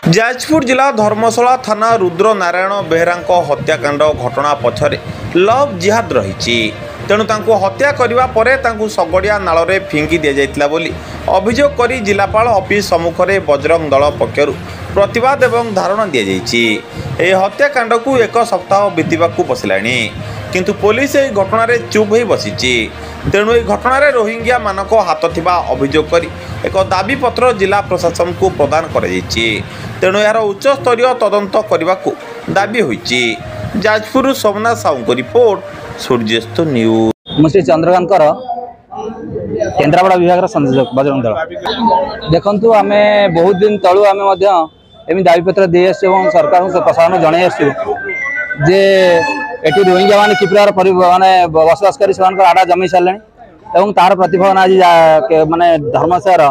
जाजपुर जिला धर्मशाला थाना रुद्र नारायण बेहरा हत्याकांड घटना पछरे लव जिहाद रही तेणु हत्या करने पर सगड़िया नाल में फिंगी दि जाता अभियोग कर जिलापाल ऑफिस सम्मुख में बजरंग दल पक्षर प्रतिवाद और धारणा दि जाए। हत्याकांड को एक सप्ताह बीतवा बसला किंतु पुलिस यह घटन चुप हो बसी तेणु यह घटन रोहिंग्या मानक हाथ थिबा अभियोग कर एक दाबी पत्र जिला प्रशासन को प्रदान कर तेणु यार उच्च स्तरीय तदंत करने को दाबी होईची। जाजपुर सोमनाथ साहू को रिपोर्ट सूर्यस्त न्यूज। मुझे चंद्रकांत केन्द्रापड़ा विभाग संयोजक बजरंग दल देखु आम बहुत दिन तलू आम दाबी पत्र दे सरकार प्रशासन जन जे एटी रोहिंग्या मैंने कि प्रकार माने बसवास कर आड़ा जमी सारे और तार प्रतिफलन आज माने धर्मशाला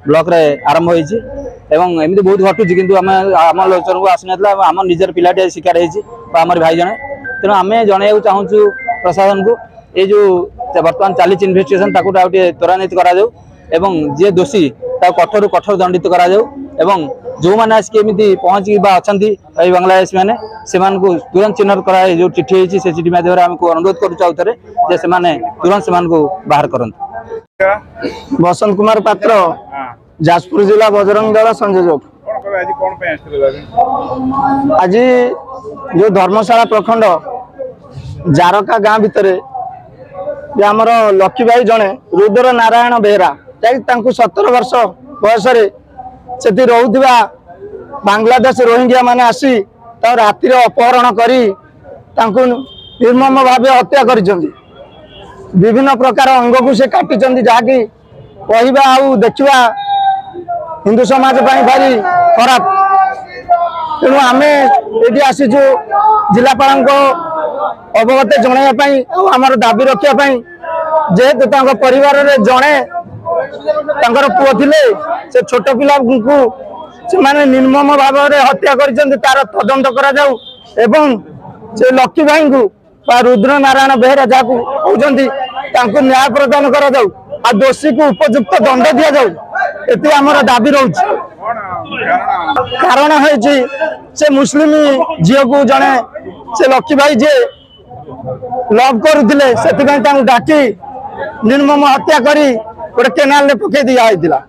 ब्लॉक रे आरंभ होती एमती बहुत घटुची कि आम लोचन को आसी ना आम निजर पिलाटे शिकार होमर भाई जने तेणु आम जन चाहूँ प्रशासन को ये जो बर्तमान चली इन्वेस्टिगेशन त्वरान्वित करा जे दोषी कठोर कठोर दंडित करा जो मैंने आसिक पहुँची बांग्लादेश मैंने से तुरंत चिन्ह करा जो चिठी होती से चिठी माध्यम आमको अनुरोध करुँ से तुरंत से बाहर करूँ। बसंत कुमार पात्र जाजपुर जिला बजरंग दल संयोजक। आज जो धर्मशाला प्रखंड जारका गाँ भितर आमर लकी भाई जड़े रुद्र नारायण बेहरा 17 वर्ष बयस से रोहुवा बांग्लादेश रोहिंग्या माने आसी राति अपहरण करी निर्मम भाव हत्या कर विभिन्न प्रकार अंग को से काटी जहाँकि कहवा आउ देखा हिंदू समाज भारी खराब तेणु आम ये आसीचु जिलापाल अवगत जनवाई आमर दाबी रखापी जेहेतु परिवार जड़े पुओ थिले से छोट पिला को से निर्मम भाव हत्या कर तार तदंत करा जाऊ एवं से लकी भाई को रुद्र नारायण बेहरा जहाँ कहते न्याय प्रदान करा जाऊ आ दोषी को उपयुक्त दंड दि जाऊ ये आमर दाबी रोचे। कारण से मुस्लिम झील को जड़े से लकी भाई जे लव करुले से डाकी निर्मम हत्या करी गोटे केनाल पकई दिया।